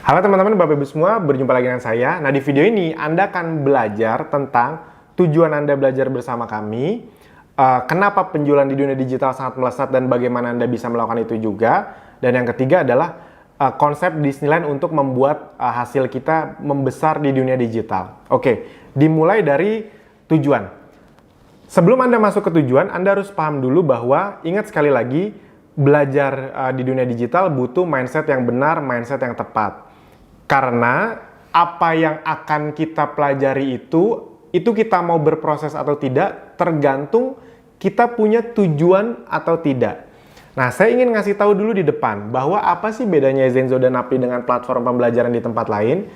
Halo teman-teman, Bapak Ibu semua, berjumpa lagi dengan saya. Nah, di video ini Anda akan belajar tentang tujuan Anda belajar bersama kami, kenapa penjualan di dunia digital sangat melesat dan bagaimana Anda bisa melakukan itu juga. Dan yang ketiga adalah konsep Disneyland untuk membuat hasil kita membesar di dunia digital. Oke, dimulai dari tujuan. Sebelum Anda masuk ke tujuan, Anda harus paham dulu bahwa, ingat sekali lagi, belajar di dunia digital butuh mindset yang benar, mindset yang tepat. Karena apa yang akan kita pelajari itu kita mau berproses atau tidak, tergantung kita punya tujuan atau tidak. Nah, saya ingin ngasih tahu dulu di depan, bahwa apa sih bedanya Zenzo dan Apply dengan platform pembelajaran di tempat lain.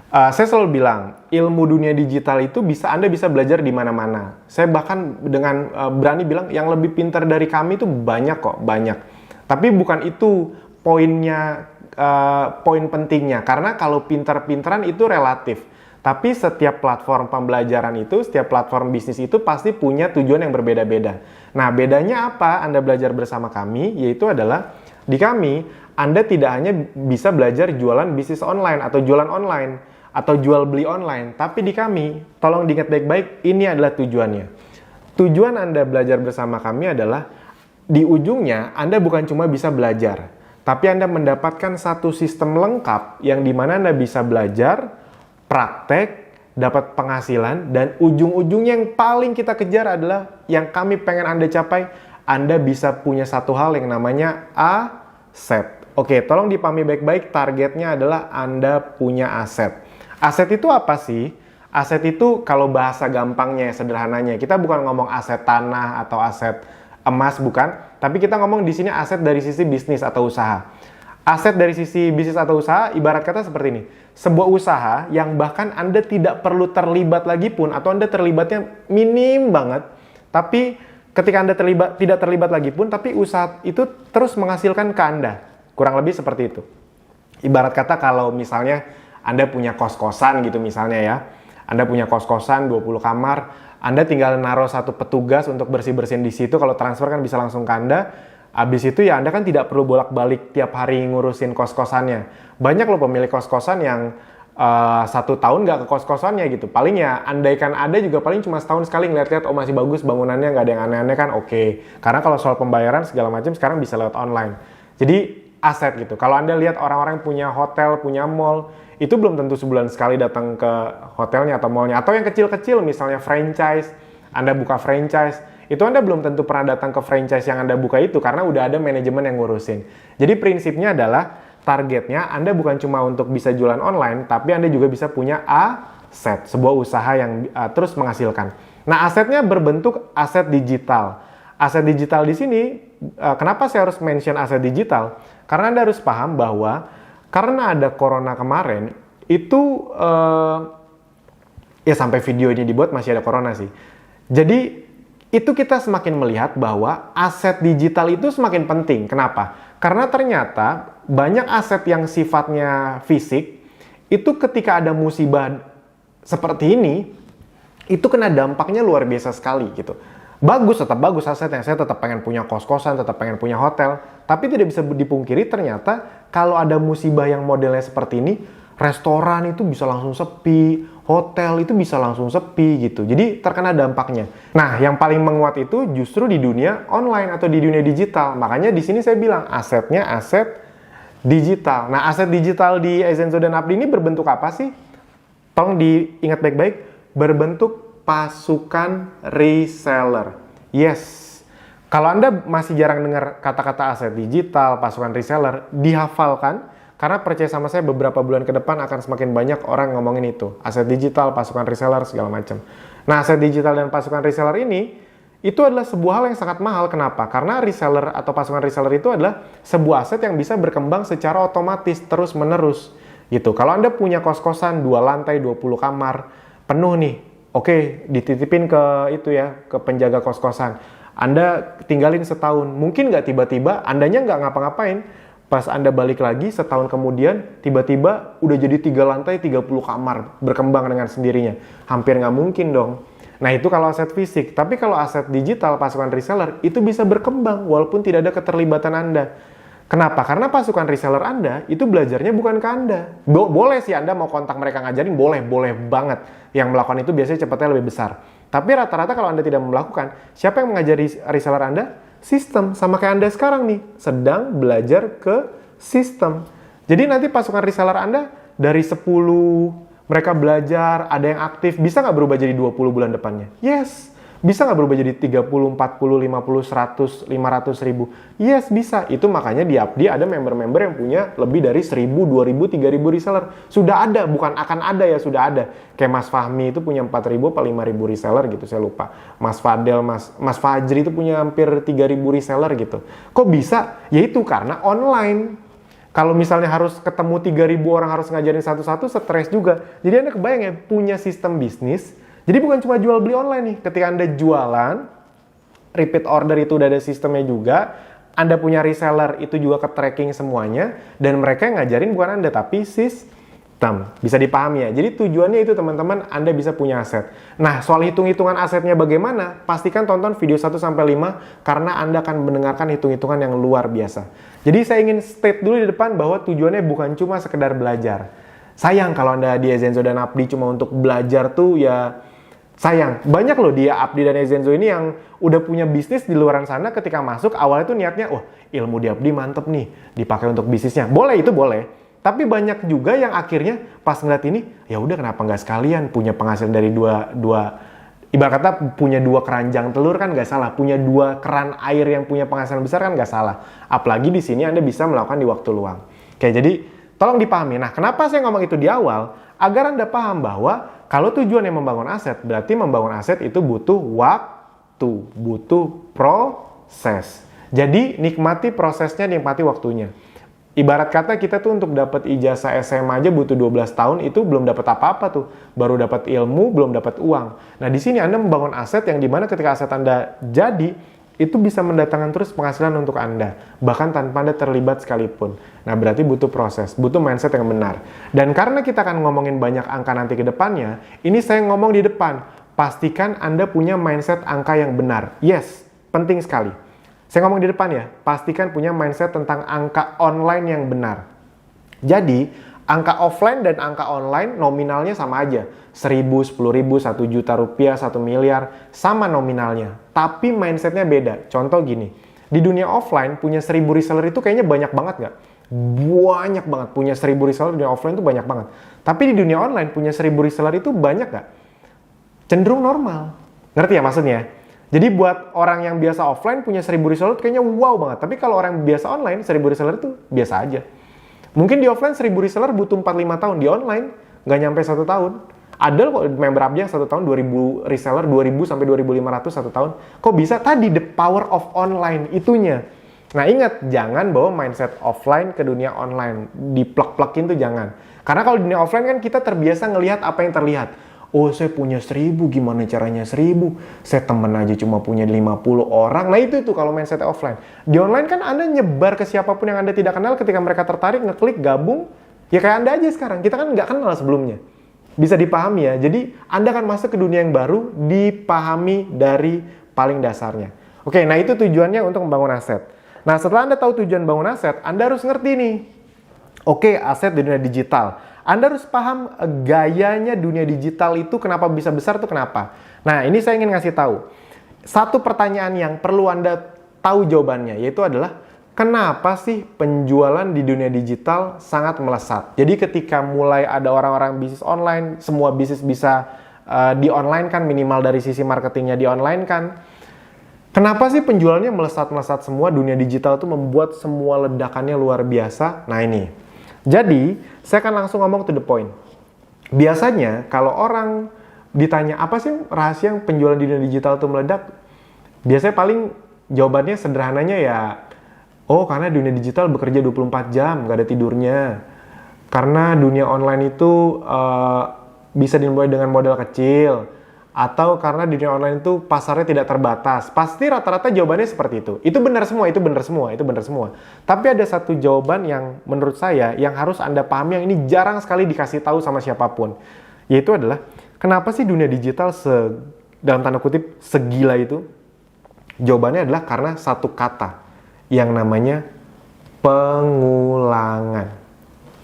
Saya selalu bilang, ilmu dunia digital itu Anda bisa belajar di mana-mana. Saya bahkan dengan berani bilang, yang lebih pintar dari kami itu banyak kok, banyak. Tapi bukan itu poinnya, poin pentingnya, karena kalau pintar-pintaran itu relatif. Tapi setiap platform pembelajaran itu, setiap platform bisnis itu pasti punya tujuan yang berbeda-beda. Nah, bedanya apa Anda belajar bersama kami? Yaitu adalah, di kami, Anda tidak hanya bisa belajar jualan bisnis online atau jualan online, atau jual beli online. Tapi di kami, tolong diingat baik-baik, ini adalah tujuannya. Tujuan Anda belajar bersama kami adalah, di ujungnya Anda bukan cuma bisa belajar, tapi Anda mendapatkan satu sistem lengkap yang dimana Anda bisa belajar, praktek, dapat penghasilan, dan ujung-ujungnya yang paling kita kejar adalah yang kami pengen Anda capai, Anda bisa punya satu hal yang namanya aset. Oke, tolong dipahami baik-baik, targetnya adalah Anda punya aset. Aset itu apa sih? Aset itu kalau bahasa gampangnya, sederhananya, kita bukan ngomong aset tanah atau aset emas, bukan, tapi kita ngomong di sini aset dari sisi bisnis atau usaha. Aset dari sisi bisnis atau usaha ibarat kata seperti ini. Sebuah usaha yang bahkan Anda tidak perlu terlibat lagi pun, atau Anda terlibatnya minim banget, tapi ketika Anda tidak terlibat lagi pun, tapi usaha itu terus menghasilkan ke Anda. Kurang lebih seperti itu. Ibarat kata kalau misalnya Anda punya kos-kosan gitu misalnya ya. Anda punya kos-kosan 20 kamar, Anda tinggal naruh satu petugas untuk bersih-bersihin di situ. Kalau transfer kan bisa langsung ke Anda. Habis itu ya Anda kan tidak perlu bolak-balik tiap hari ngurusin kos-kosannya. Banyak loh pemilik kos-kosan yang 1 tahun nggak ke kos-kosannya gitu. Paling ya andaikan ada juga paling cuma setahun sekali ngeliat-liat, oh masih bagus bangunannya, nggak ada yang aneh-aneh kan, oke. Karena kalau soal pembayaran segala macam sekarang bisa lewat online. Jadi aset gitu. Kalau Anda lihat orang-orang punya hotel, punya mall, itu belum tentu sebulan sekali datang ke hotelnya atau mallnya. Atau yang kecil-kecil misalnya franchise, Anda buka franchise, itu Anda belum tentu pernah datang ke franchise yang Anda buka itu karena udah ada manajemen yang ngurusin. Jadi prinsipnya adalah targetnya Anda bukan cuma untuk bisa jualan online, tapi Anda juga bisa punya aset, sebuah usaha yang terus menghasilkan. Nah, asetnya berbentuk aset digital. Aset digital di sini, kenapa saya harus mention aset digital? Karena Anda harus paham bahwa karena ada corona kemarin, itu ya sampai video ini dibuat masih ada corona sih. Jadi itu kita semakin melihat bahwa aset digital itu semakin penting. Kenapa? Karena ternyata banyak aset yang sifatnya fisik, itu ketika ada musibah seperti ini, itu kena dampaknya luar biasa sekali gitu. Tetap bagus asetnya. Saya tetap pengen punya kos-kosan, tetap pengen punya hotel. Tapi tidak bisa dipungkiri ternyata kalau ada musibah yang modelnya seperti ini, restoran itu bisa langsung sepi, hotel itu bisa langsung sepi gitu. Jadi terkena dampaknya. Nah, yang paling menguat itu justru di dunia online atau di dunia digital. Makanya di sini saya bilang asetnya aset digital. Nah, aset digital di Zenzo dan Apply ini berbentuk apa sih? Tolong diingat baik-baik, berbentuk pasukan reseller. Yes. Kalau Anda masih jarang dengar kata-kata aset digital, pasukan reseller, dihafalkan. Karena percaya sama saya beberapa bulan ke depan akan semakin banyak orang ngomongin itu. Aset digital, pasukan reseller, segala macam. Nah, aset digital dan pasukan reseller ini, itu adalah sebuah hal yang sangat mahal. Kenapa? Karena reseller atau pasukan reseller itu adalah sebuah aset yang bisa berkembang secara otomatis, terus-menerus. Gitu. Kalau Anda punya kos-kosan 2 lantai, 20 kamar, penuh nih. Oke, dititipin ke itu ya, ke penjaga kos-kosan. Anda tinggalin setahun. Mungkin nggak tiba-tiba, Andanya nggak ngapa-ngapain. Pas Anda balik lagi setahun kemudian, tiba-tiba udah jadi 3 lantai, 30 kamar. Berkembang dengan sendirinya. Hampir nggak mungkin dong. Nah, itu kalau aset fisik. Tapi kalau aset digital, pasukan reseller, itu bisa berkembang walaupun tidak ada keterlibatan Anda. Kenapa? Karena pasukan reseller Anda itu belajarnya bukan ke Anda. Boleh sih Anda mau kontak mereka ngajarin, boleh banget. Yang melakukan itu biasanya cepatnya lebih besar. Tapi rata-rata kalau Anda tidak melakukan, siapa yang mengajari reseller Anda? Sistem. Sama kayak Anda sekarang nih, sedang belajar ke sistem. Jadi nanti pasukan reseller Anda dari 10 mereka belajar, ada yang aktif, bisa nggak berubah jadi 20 bulan depannya? Yes. Bisa nggak berubah jadi 30, 40, 50, 100, 500 ribu? Yes, bisa. Itu makanya di Apdi ada member-member yang punya lebih dari 1.000, 2.000, 3.000 reseller. Sudah ada, bukan akan ada ya, sudah ada. Kayak Mas Fahmi itu punya 4.000 atau 5.000 reseller gitu, saya lupa. Mas Fadel, Mas Fajri itu punya hampir 3.000 reseller gitu. Kok bisa? Ya itu karena online. Kalau misalnya harus ketemu 3.000 orang, harus ngajarin satu-satu, stres juga. Jadi Anda kebayang ya, punya sistem bisnis. Jadi bukan cuma jual beli online nih. Ketika Anda jualan, repeat order itu udah ada sistemnya juga. Anda punya reseller itu juga ke tracking semuanya. Dan mereka yang ngajarin bukan Anda, tapi sistem. Bisa dipahami ya. Jadi tujuannya itu teman-teman, Anda bisa punya aset. Nah, soal hitung-hitungan asetnya bagaimana? Pastikan tonton video 1-5 karena Anda akan mendengarkan hitung-hitungan yang luar biasa. Jadi saya ingin state dulu di depan bahwa tujuannya bukan cuma sekedar belajar. Sayang kalau Anda di Ezenzo dan Apdi cuma untuk belajar tuh ya sayang. Banyak loh dia Apdi dan Ezenzo ini yang udah punya bisnis di luaran sana ketika masuk awalnya tuh niatnya, wah ilmu di Apdi mantep nih, dipakai untuk bisnisnya. Boleh, itu boleh. Tapi banyak juga yang akhirnya pas ngeliat ini, ya udah kenapa nggak sekalian punya penghasilan dari dua ibarat kata punya 2 keranjang telur kan nggak salah, punya 2 keran air yang punya penghasilan besar kan nggak salah. Apalagi di sini Anda bisa melakukan di waktu luang. Oke, jadi tolong dipahami. Nah, kenapa saya ngomong itu di awal? Agar Anda paham bahwa kalau tujuannya membangun aset, berarti membangun aset itu butuh waktu, butuh proses. Jadi nikmati prosesnya, nikmati waktunya. Ibarat kata kita tuh untuk dapat ijazah SMA aja butuh 12 tahun, itu belum dapat apa-apa tuh. Baru dapat ilmu, belum dapat uang. Nah, di sini Anda membangun aset yang dimana ketika aset Anda jadi, itu bisa mendatangkan terus penghasilan untuk Anda. Bahkan tanpa Anda terlibat sekalipun. Nah, berarti butuh proses, butuh mindset yang benar. Dan karena kita akan ngomongin banyak angka nanti ke depannya, ini saya ngomong di depan. Pastikan Anda punya mindset angka yang benar. Yes, penting sekali. Saya ngomong di depan ya, pastikan punya mindset tentang angka online yang benar. Jadi, angka offline dan angka online nominalnya sama aja. 1.000, 10.000, 1 juta rupiah, 1 miliar, sama nominalnya. Tapi mindsetnya beda. Contoh gini, di dunia offline punya 1.000 reseller itu kayaknya banyak banget nggak? Banyak banget. Punya 1.000 reseller di dunia offline itu banyak banget. Tapi di dunia online punya 1.000 reseller itu banyak nggak? Cenderung normal. Ngerti ya maksudnya? Jadi buat orang yang biasa offline punya 1.000 reseller kayaknya wow banget. Tapi kalau orang yang biasa online, 1.000 reseller itu biasa aja. Mungkin di offline 1.000 reseller butuh 4-5 tahun. Di online nggak nyampe 1 tahun. Ada kok member Apdi yang 1 tahun 2.000 reseller, 2.000 sampai 2.500 1 tahun. Kok bisa? Tadi the power of online itunya. Nah ingat, jangan bawa mindset offline ke dunia online. Diplek-plekin tuh jangan. Karena kalau di dunia offline kan kita terbiasa ngelihat apa yang terlihat. Oh, saya punya 1.000, gimana caranya 1.000? Saya temen aja cuma punya 50 orang. Nah itu tuh kalau mindset offline. Di online kan Anda nyebar ke siapapun yang Anda tidak kenal, ketika mereka tertarik, ngeklik, gabung. Ya kayak Anda aja sekarang, kita kan nggak kenal sebelumnya. Bisa dipahami ya, jadi Anda akan masuk ke dunia yang baru, dipahami dari paling dasarnya. Oke, nah itu tujuannya untuk membangun aset. Nah setelah Anda tahu tujuan bangun aset, Anda harus ngerti nih. Oke, aset di dunia digital. Anda harus paham gayanya dunia digital itu kenapa bisa besar tuh kenapa. Nah ini saya ingin ngasih tahu. Satu pertanyaan yang perlu Anda tahu jawabannya, yaitu adalah kenapa sih penjualan di dunia digital sangat melesat? Jadi ketika mulai ada orang-orang bisnis online, semua bisnis bisa di online kan, minimal dari sisi marketingnya di online kan. Kenapa sih penjualannya melesat-melesat semua? Dunia digital itu membuat semua ledakannya luar biasa. Nah ini. Jadi, saya akan langsung ngomong to the point. Biasanya, kalau orang ditanya, apa sih rahasia yang penjualan di dunia digital itu meledak? Biasanya paling jawabannya sederhananya ya, oh karena dunia digital bekerja 24 jam, gak ada tidurnya. Karena dunia online itu bisa dimulai dengan modal kecil. Atau karena dunia online itu pasarnya tidak terbatas. Pasti rata-rata jawabannya seperti itu. Itu benar semua, itu benar semua, itu benar semua. Tapi ada satu jawaban yang menurut saya yang harus Anda pahami, yang ini jarang sekali dikasih tahu sama siapapun. Yaitu adalah, kenapa sih dunia digital dalam tanda kutip segila itu? Jawabannya adalah karena satu kata yang namanya Pengulangan.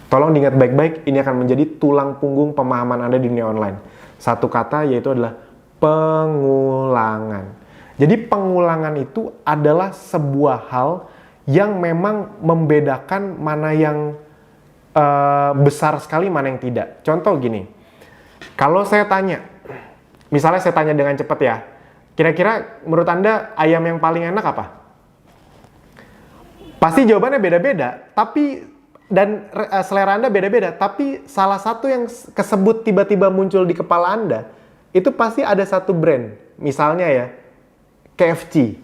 Tolong diingat baik-baik, ini akan menjadi tulang punggung pemahaman Anda di dunia online. Satu kata yaitu adalah pengulangan. Jadi pengulangan itu adalah sebuah hal yang memang membedakan mana yang besar sekali, mana yang tidak. Contoh gini, kalau saya tanya, misalnya saya tanya dengan cepat ya, kira-kira menurut Anda ayam yang paling enak apa? Pasti jawabannya beda-beda, tapi dan selera Anda beda-beda, tapi salah satu yang kesebut tiba-tiba muncul di kepala Anda, itu pasti ada satu brand. Misalnya ya, KFC.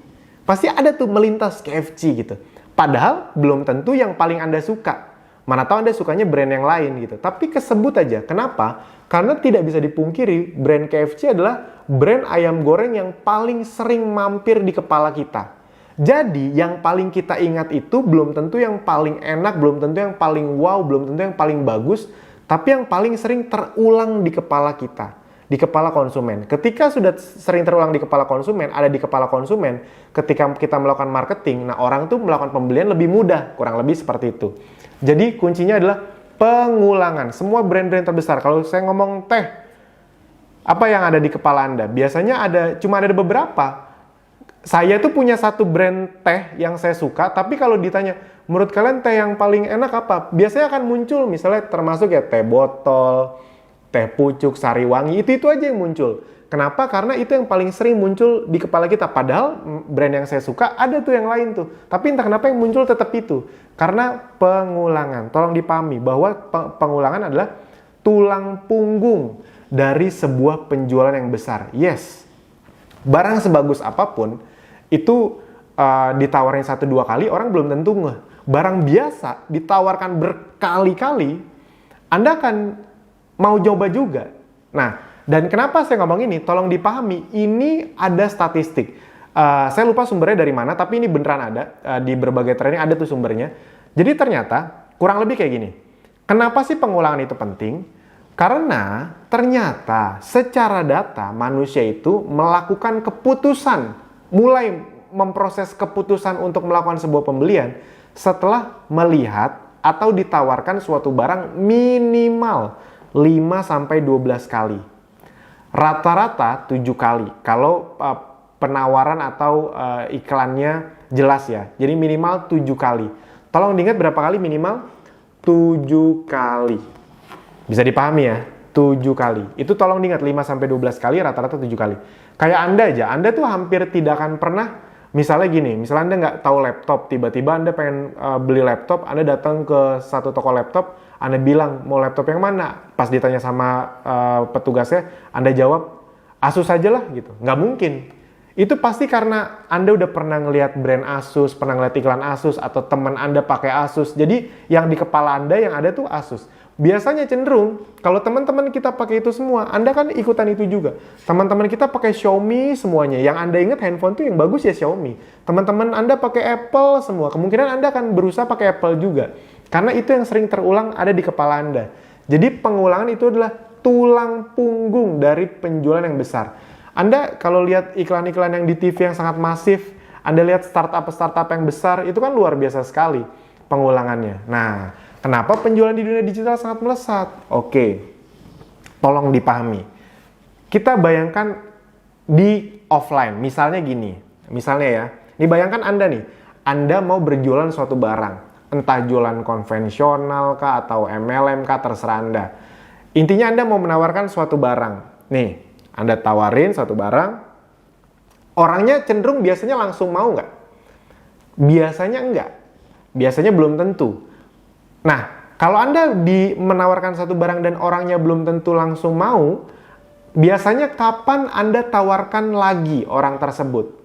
Pasti ada tuh melintas KFC gitu. Padahal belum tentu yang paling Anda suka. Mana tahu Anda sukanya brand yang lain gitu. Tapi kesebut aja. Kenapa? Karena tidak bisa dipungkiri brand KFC adalah brand ayam goreng yang paling sering mampir di kepala kita. Jadi yang paling kita ingat itu belum tentu yang paling enak, belum tentu yang paling wow, belum tentu yang paling bagus, tapi yang paling sering terulang di kepala kita, di kepala konsumen. Ketika sudah sering terulang di kepala konsumen, ada di kepala konsumen, ketika kita melakukan marketing, nah orang tuh melakukan pembelian lebih mudah, kurang lebih seperti itu. Jadi kuncinya adalah pengulangan. Semua brand-brand terbesar, kalau saya ngomong teh, apa yang ada di kepala Anda? Biasanya cuma ada beberapa. Saya tuh punya satu brand teh yang saya suka, tapi kalau ditanya, menurut kalian teh yang paling enak apa? Biasanya akan muncul, misalnya termasuk ya teh botol, teh pucuk, sari wangi, itu aja yang muncul. Kenapa? Karena itu yang paling sering muncul di kepala kita. Padahal brand yang saya suka ada tuh yang lain tuh. Tapi entah kenapa yang muncul tetap itu. Karena pengulangan. Tolong dipahami bahwa pengulangan adalah tulang punggung dari sebuah penjualan yang besar. Yes, barang sebagus apapun, itu ditawarin 1-2 kali, orang belum tentu ngeh. Barang biasa ditawarkan berkali-kali, Anda akan mau coba juga. Nah, dan kenapa saya ngomong ini? Tolong dipahami, ini ada statistik. Saya lupa sumbernya dari mana, tapi ini beneran ada. Di berbagai training ada tuh sumbernya. Jadi ternyata, kurang lebih kayak gini. Kenapa sih pengulangan itu penting? Karena ternyata secara data manusia itu melakukan keputusan, mulai memproses keputusan untuk melakukan sebuah pembelian setelah melihat atau ditawarkan suatu barang minimal 5-12 kali. Rata-rata 7 kali kalau penawaran atau iklannya jelas ya. Jadi minimal 7 kali. Tolong diingat berapa kali minimal? 7 kali. Bisa dipahami ya? 7 kali. Itu tolong diingat 5-12 kali, rata-rata 7 kali. Kayak Anda aja, Anda tuh hampir tidak akan pernah, misalnya gini, misalnya Anda nggak tahu laptop, tiba-tiba Anda pengen beli laptop, Anda datang ke satu toko laptop, Anda bilang mau laptop yang mana? Pas ditanya sama petugasnya, Anda jawab Asus aja lah gitu. Nggak mungkin. Itu pasti karena Anda udah pernah ngelihat brand Asus, pernah ngeliat iklan Asus, atau teman Anda pakai Asus. Jadi yang di kepala Anda yang ada tuh Asus. Biasanya cenderung, kalau teman-teman kita pakai itu semua, Anda kan ikutan itu juga. Teman-teman kita pakai Xiaomi semuanya. Yang Anda ingat handphone tuh yang bagus ya Xiaomi. Teman-teman Anda pakai Apple semua. Kemungkinan Anda akan berusaha pakai Apple juga. Karena itu yang sering terulang ada di kepala Anda. Jadi pengulangan itu adalah tulang punggung dari penjualan yang besar. Anda kalau lihat iklan-iklan yang di TV yang sangat masif, Anda lihat startup-startup yang besar, itu kan luar biasa sekali pengulangannya. Nah, kenapa penjualan di dunia digital sangat melesat? Oke, tolong dipahami. Kita bayangkan di offline, misalnya gini. Misalnya ya, ini bayangkan Anda nih, Anda mau berjualan suatu barang. Entah jualan konvensional kah atau MLM kah, terserah Anda. Intinya Anda mau menawarkan suatu barang. Nih, Anda tawarin suatu barang, orangnya cenderung biasanya langsung mau nggak? Biasanya enggak. Biasanya belum tentu. Nah, kalau Anda menawarkan satu barang dan orangnya belum tentu langsung mau, biasanya kapan Anda tawarkan lagi orang tersebut?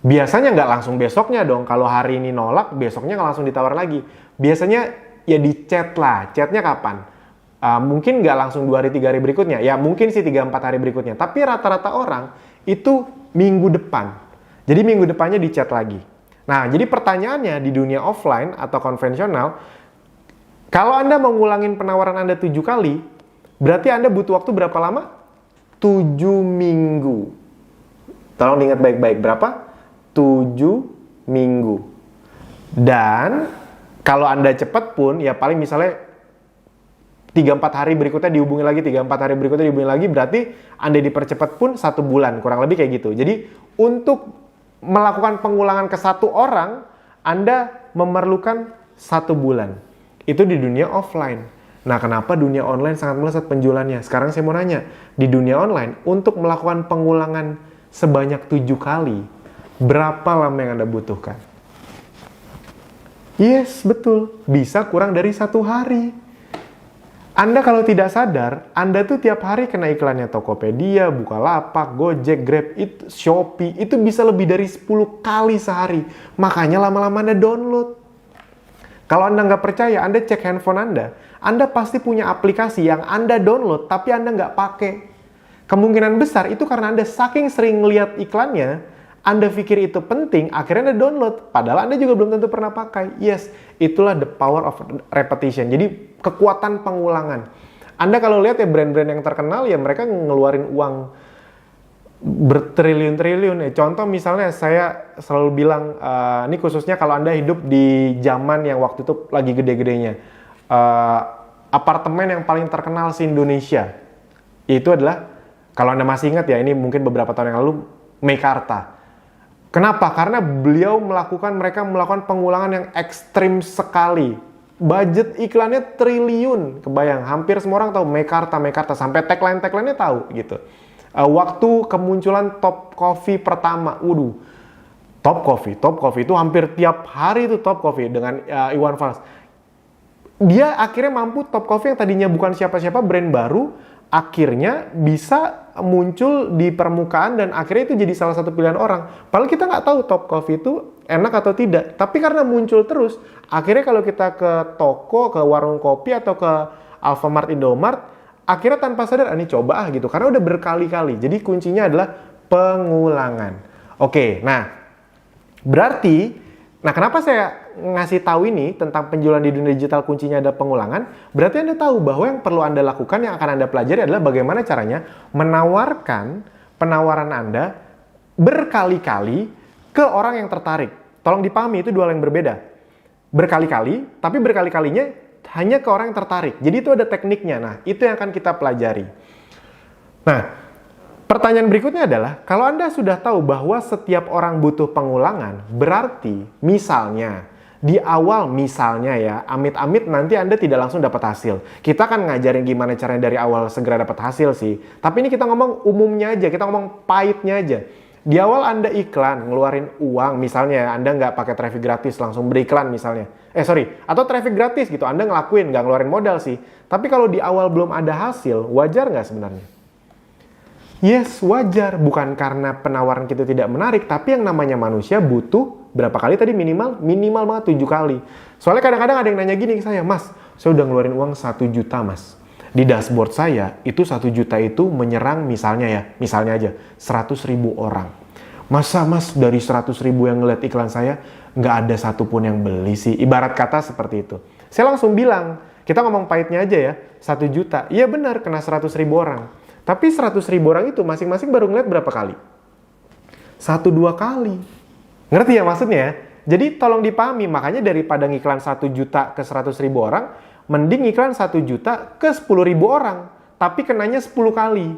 Biasanya nggak langsung besoknya dong. Kalau hari ini nolak, besoknya nggak langsung ditawar lagi. Biasanya ya di chat lah. Chatnya kapan? Mungkin nggak langsung 2 hari 3 hari berikutnya. Ya mungkin sih 3-4 hari berikutnya. Tapi rata-rata orang itu minggu depan. Jadi minggu depannya di chat lagi. Nah, jadi pertanyaannya di dunia offline atau konvensional, kalau Anda mau ngulangin penawaran Anda 7 kali, berarti Anda butuh waktu berapa lama? 7 minggu. Tolong diingat baik-baik. Berapa? 7 minggu. Dan Kalau Anda cepat pun, ya paling misalnya 3-4 hari berikutnya dihubungi lagi, 3-4 hari berikutnya dihubungi lagi, berarti Anda dipercepat pun 1 bulan, kurang lebih kayak gitu. Jadi untuk melakukan pengulangan ke satu orang, Anda memerlukan 1 bulan. Itu di dunia offline. Nah, kenapa dunia online sangat melesat penjualannya? Sekarang saya mau nanya, di dunia online, untuk melakukan pengulangan sebanyak 7 kali, berapa lama yang Anda butuhkan? Yes, betul. Bisa kurang dari 1 hari. Anda kalau tidak sadar, Anda tuh tiap hari kena iklannya Tokopedia, Bukalapak, Gojek, Grab, Shopee, itu bisa lebih dari 10 kali sehari. Makanya lama-lama Anda download. Kalau Anda nggak percaya, Anda cek handphone Anda pasti punya aplikasi yang Anda download, tapi Anda nggak pakai. Kemungkinan besar itu karena Anda saking sering lihat iklannya, Anda pikir itu penting, akhirnya Anda download. Padahal Anda juga belum tentu pernah pakai. Yes, itulah the power of repetition. Jadi, kekuatan pengulangan. Anda kalau lihat ya brand-brand yang terkenal, ya mereka ngeluarin uang bertriliun-triliun. Contoh misalnya, saya selalu bilang, ini khususnya kalau Anda hidup di zaman yang waktu itu lagi gede-gedenya. Apartemen yang paling terkenal se-Indonesia, itu adalah, kalau Anda masih ingat ya, ini mungkin beberapa tahun yang lalu, Meikarta. Kenapa? Karena mereka melakukan pengulangan yang ekstrim sekali. Budget iklannya triliun, kebayang. Hampir semua orang tahu Meikarta, sampai tagline-nya tahu gitu. Waktu kemunculan Top Coffee pertama, Top Coffee itu hampir tiap hari itu Top Coffee dengan Iwan Fals. Dia akhirnya mampu, Top Coffee yang tadinya bukan siapa-siapa, brand baru, akhirnya bisa muncul di permukaan dan akhirnya itu jadi salah satu pilihan orang. Padahal kita nggak tahu Top Coffee itu enak atau tidak. Tapi karena muncul terus, akhirnya kalau kita ke toko, ke warung kopi atau ke Alfamart, Indomart, akhirnya tanpa sadar, ini coba gitu. Karena udah berkali-kali. Jadi kuncinya adalah pengulangan. Oke, nah berarti, kenapa saya ngasih tahu ini tentang penjualan di dunia digital kuncinya ada pengulangan? Berarti Anda tahu bahwa yang perlu Anda lakukan, yang akan Anda pelajari adalah bagaimana caranya menawarkan penawaran Anda berkali-kali ke orang yang tertarik. Tolong dipahami, itu dua hal yang berbeda. Berkali-kali, tapi berkali-kalinya hanya ke orang yang tertarik. Jadi itu ada tekniknya. Nah, itu yang akan kita pelajari. Nah, pertanyaan berikutnya adalah, kalau Anda sudah tahu bahwa setiap orang butuh pengulangan, berarti misalnya, di awal misalnya ya, amit-amit nanti Anda tidak langsung dapat hasil. Kita kan ngajarin gimana caranya dari awal segera dapat hasil sih. Tapi ini kita ngomong umumnya aja, kita ngomong pahitnya aja. Di awal Anda iklan, ngeluarin uang, misalnya Anda nggak pakai traffic gratis, langsung beriklan misalnya. Atau traffic gratis gitu, Anda ngelakuin, nggak ngeluarin modal sih. Tapi kalau di awal belum ada hasil, wajar nggak sebenarnya? Yes, wajar. Bukan karena penawaran kita tidak menarik, tapi yang namanya manusia butuh berapa kali tadi minimal banget 7 kali. Soalnya kadang-kadang ada yang nanya gini ke saya, Mas, saya udah ngeluarin uang 1 juta, Mas. Di dashboard saya, itu 1 juta itu menyerang misalnya aja 100.000 orang. Masa Mas dari 100.000 yang ngeliat iklan saya, nggak ada satupun yang beli sih? Ibarat kata seperti itu. Saya langsung bilang, kita ngomong pahitnya aja ya, 1 juta. Iya benar, kena 100.000 orang. Tapi 100.000 orang itu masing-masing baru ngeliat berapa kali? 1-2 kali. Ngerti ya maksudnya? Jadi tolong dipahami, makanya daripada ngiklan 1 juta ke 100.000 orang, mending iklan 1 juta ke 10.000 orang. Tapi kenanya 10 kali.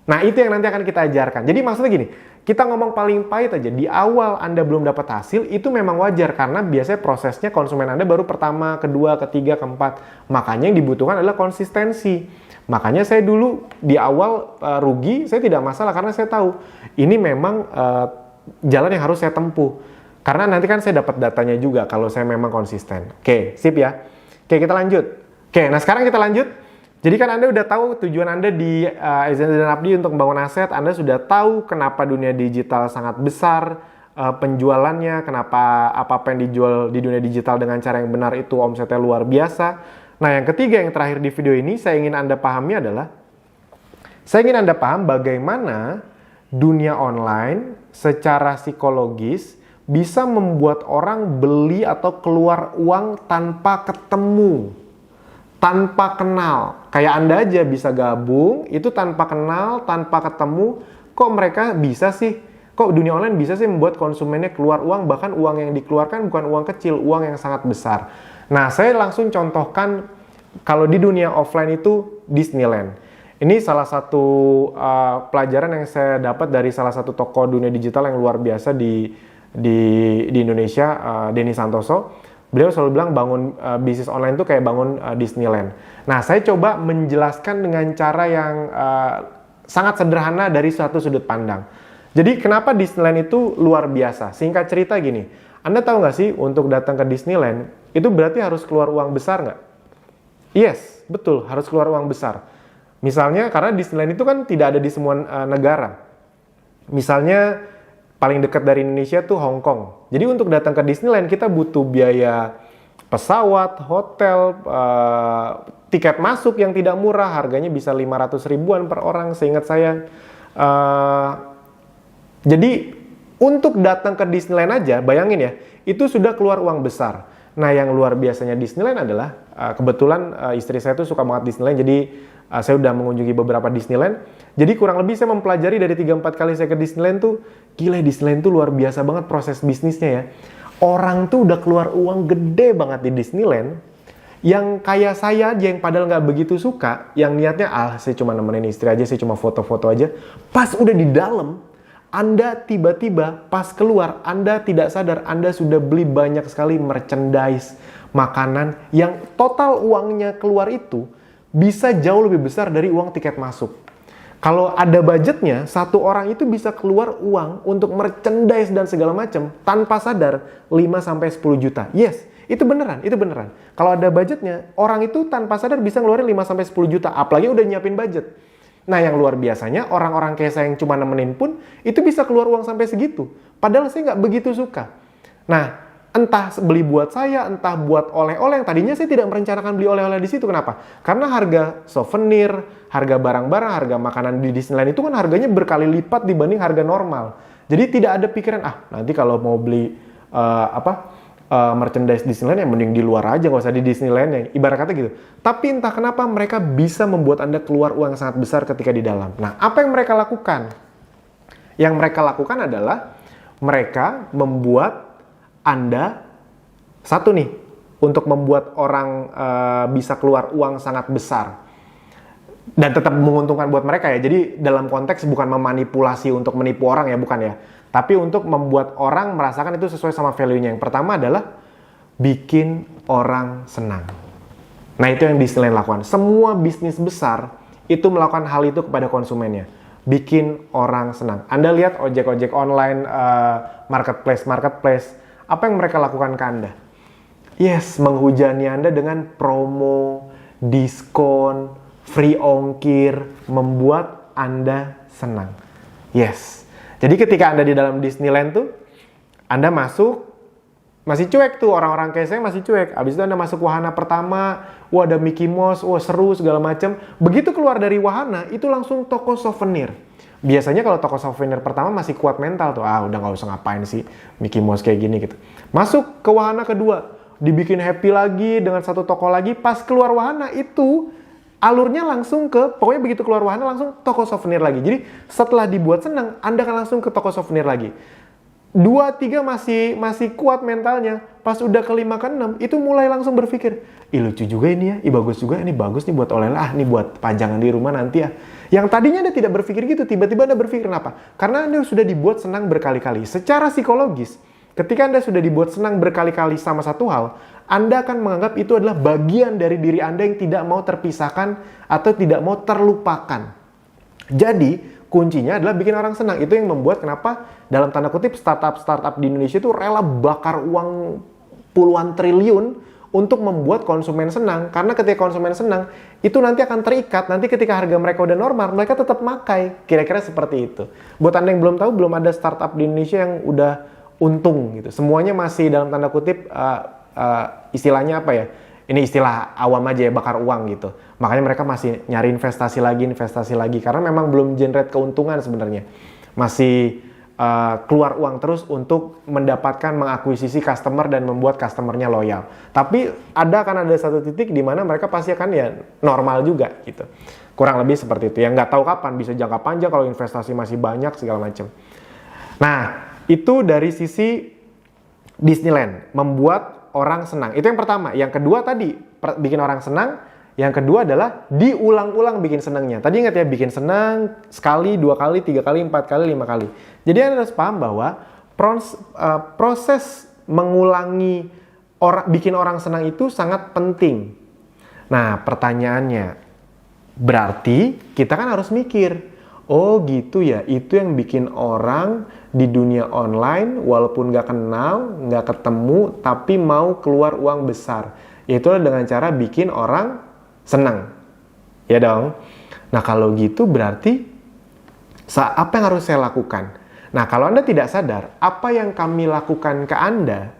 Nah itu yang nanti akan kita ajarkan. Jadi maksudnya gini, kita ngomong paling pahit aja. Di awal Anda belum dapat hasil, itu memang wajar. Karena biasanya prosesnya konsumen Anda baru pertama, kedua, ketiga, keempat. Makanya yang dibutuhkan adalah konsistensi. Makanya saya dulu di awal rugi, saya tidak masalah karena saya tahu ini memang jalan yang harus saya tempuh. Karena nanti kan saya dapat datanya juga kalau saya memang konsisten. Oke, sip ya. Oke, kita lanjut. Oke, nah sekarang kita lanjut. Jadi kan Anda udah tahu tujuan Anda di Agency dan Abdi untuk membangun aset. Anda sudah tahu kenapa dunia digital sangat besar penjualannya, kenapa apa-apa yang dijual di dunia digital dengan cara yang benar itu omsetnya luar biasa. Nah, yang ketiga yang terakhir di video ini saya ingin Anda pahami adalah, saya ingin Anda paham bagaimana dunia online secara psikologis bisa membuat orang beli atau keluar uang tanpa ketemu, tanpa kenal. Kayak Anda aja bisa gabung, itu tanpa kenal, tanpa ketemu, kok mereka bisa sih kok dunia online bisa sih membuat konsumennya keluar uang, bahkan uang yang dikeluarkan bukan uang kecil, uang yang sangat besar. Nah, saya langsung contohkan kalau di dunia offline itu Disneyland. Ini salah satu pelajaran yang saya dapat dari salah satu tokoh dunia digital yang luar biasa di Indonesia, Denny Santoso. Beliau selalu bilang bangun bisnis online itu kayak bangun Disneyland. Nah, saya coba menjelaskan dengan cara yang sangat sederhana dari suatu sudut pandang. Jadi kenapa Disneyland itu luar biasa? Singkat cerita gini, Anda tahu nggak sih untuk datang ke Disneyland itu berarti harus keluar uang besar nggak? Yes, betul, harus keluar uang besar. Misalnya karena Disneyland itu kan tidak ada di semua negara. Misalnya paling dekat dari Indonesia tuh Hong Kong. Jadi untuk datang ke Disneyland kita butuh biaya pesawat, hotel, tiket masuk yang tidak murah, harganya bisa 500 ribuan per orang seingat saya. Jadi untuk datang ke Disneyland aja, bayangin ya, itu sudah keluar uang besar. Nah, yang luar biasanya Disneyland adalah, kebetulan istri saya tuh suka banget Disneyland, jadi saya udah mengunjungi beberapa Disneyland. Jadi kurang lebih saya mempelajari dari 3-4 kali saya ke Disneyland tuh, gila Disneyland tuh luar biasa banget proses bisnisnya ya. Orang tuh udah keluar uang gede banget di Disneyland, yang kayak saya aja yang padahal nggak begitu suka, yang niatnya, saya cuma nemenin istri aja, saya cuma foto-foto aja. Pas udah di dalam, Anda tiba-tiba pas keluar, Anda tidak sadar Anda sudah beli banyak sekali merchandise, makanan yang total uangnya keluar itu bisa jauh lebih besar dari uang tiket masuk. Kalau ada budgetnya, satu orang itu bisa keluar uang untuk merchandise dan segala macam tanpa sadar 5-10 juta. Yes, itu beneran, itu beneran. Kalau ada budgetnya, orang itu tanpa sadar bisa ngeluarin 5-10 juta, apalagi udah nyiapin budget. Nah, yang luar biasanya, orang-orang kayak saya yang cuma nemenin pun, itu bisa keluar uang sampai segitu. Padahal saya nggak begitu suka. Nah, entah beli buat saya, entah buat oleh-oleh, yang tadinya saya tidak merencanakan beli oleh-oleh di situ. Kenapa? Karena harga souvenir, harga barang-barang, harga makanan di Disneyland itu kan harganya berkali lipat dibanding harga normal. Jadi tidak ada pikiran, nanti kalau mau beli merchandise Disneyland yang mending di luar aja, nggak usah di Disneyland ya, ibarat kata gitu. Tapi entah kenapa mereka bisa membuat Anda keluar uang sangat besar ketika di dalam. Nah, apa yang mereka lakukan? Yang mereka lakukan adalah mereka membuat Anda, satu nih, untuk membuat orang bisa keluar uang sangat besar dan tetap menguntungkan buat mereka ya. Jadi dalam konteks bukan memanipulasi untuk menipu orang ya, bukan ya. Tapi untuk membuat orang merasakan itu sesuai sama value-nya. Yang pertama adalah bikin orang senang. Nah, itu yang Disneyland lakukan. Semua bisnis besar itu melakukan hal itu kepada konsumennya. Bikin orang senang. Anda lihat ojek-ojek online, marketplace. Apa yang mereka lakukan ke Anda? Yes, menghujani Anda dengan promo, diskon, free ongkir, membuat Anda senang. Yes. Jadi ketika Anda di dalam Disneyland tuh, Anda masuk, masih cuek tuh, orang-orang kayak saya masih cuek. Habis itu Anda masuk wahana pertama, ada Mickey Mouse, seru segala macam. Begitu keluar dari wahana, itu langsung toko souvenir. Biasanya kalau toko souvenir pertama masih kuat mental tuh, udah nggak usah ngapain sih Mickey Mouse kayak gini gitu. Masuk ke wahana kedua, dibikin happy lagi dengan satu toko lagi. Pas keluar wahana itu alurnya langsung ke, pokoknya begitu keluar wahana langsung toko souvenir lagi. Jadi setelah dibuat senang, Anda akan langsung ke toko souvenir lagi. 2-3 masih kuat mentalnya. Pas udah ke 5-6 itu mulai langsung berpikir, lucu juga ini ya, bagus juga, ini bagus nih buat oleh-oleh, ini buat pajangan di rumah nanti ya. Yang tadinya Anda tidak berpikir gitu, tiba-tiba Anda berpikir kenapa? Karena Anda sudah dibuat senang berkali-kali. Secara psikologis, ketika Anda sudah dibuat senang berkali-kali sama satu hal, Anda akan menganggap itu adalah bagian dari diri Anda yang tidak mau terpisahkan atau tidak mau terlupakan. Jadi, kuncinya adalah bikin orang senang. Itu yang membuat kenapa dalam tanda kutip startup di Indonesia itu rela bakar uang puluhan triliun untuk membuat konsumen senang. Karena ketika konsumen senang, itu nanti akan terikat. Nanti ketika harga mereka udah normal, mereka tetap makai. Kira-kira seperti itu. Buat Anda yang belum tahu, belum ada startup di Indonesia yang udah untung gitu. Semuanya masih dalam tanda kutip istilahnya apa ya? Ini istilah awam aja ya, bakar uang gitu. Makanya mereka masih nyari investasi lagi karena memang belum generate keuntungan sebenarnya. Masih keluar uang terus untuk mendapatkan mengakuisisi customer dan membuat customernya loyal. Tapi akan ada satu titik di mana mereka pasti akan ya normal juga gitu. Kurang lebih seperti itu. Yang nggak tahu kapan, bisa jangka panjang kalau investasi masih banyak segala macam. Nah, itu dari sisi Disneyland, membuat orang senang. Itu yang pertama. Yang kedua tadi, bikin orang senang. Yang kedua adalah diulang-ulang bikin senangnya. Tadi ingat ya, bikin senang sekali, 2 kali, 3 kali, 4 kali, 5 kali. Jadi Anda harus paham bahwa proses mengulangi bikin orang senang itu sangat penting. Nah, pertanyaannya, berarti kita kan harus mikir, oh gitu ya, itu yang bikin orang di dunia online walaupun gak kenal, gak ketemu, tapi mau keluar uang besar. Yaitu dengan cara bikin orang senang. Ya dong? Nah kalau gitu berarti apa yang harus saya lakukan? Nah kalau Anda tidak sadar, apa yang kami lakukan ke Anda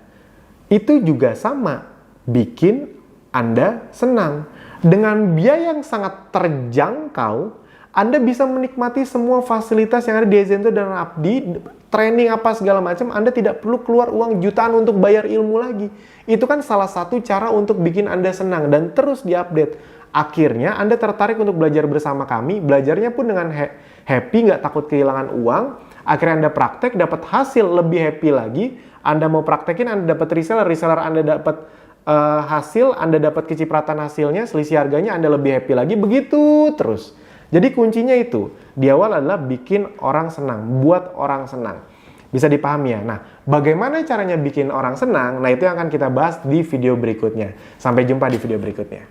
itu juga sama, bikin Anda senang. Dengan biaya yang sangat terjangkau, Anda bisa menikmati semua fasilitas yang ada di Ezento dan Abdi, training apa segala macam. Anda tidak perlu keluar uang jutaan untuk bayar ilmu lagi. Itu kan salah satu cara untuk bikin Anda senang dan terus diupdate. Akhirnya Anda tertarik untuk belajar bersama kami, belajarnya pun dengan happy, nggak takut kehilangan uang. Akhirnya Anda praktek, dapat hasil lebih happy lagi. Anda mau praktekin, Anda dapat reseller Anda dapat hasil, Anda dapat kecipratan hasilnya, selisih harganya, Anda lebih happy lagi, begitu terus. Jadi kuncinya itu, di awal adalah bikin orang senang, buat orang senang. Bisa dipahami ya? Nah, bagaimana caranya bikin orang senang? Nah, itu yang akan kita bahas di video berikutnya. Sampai jumpa di video berikutnya.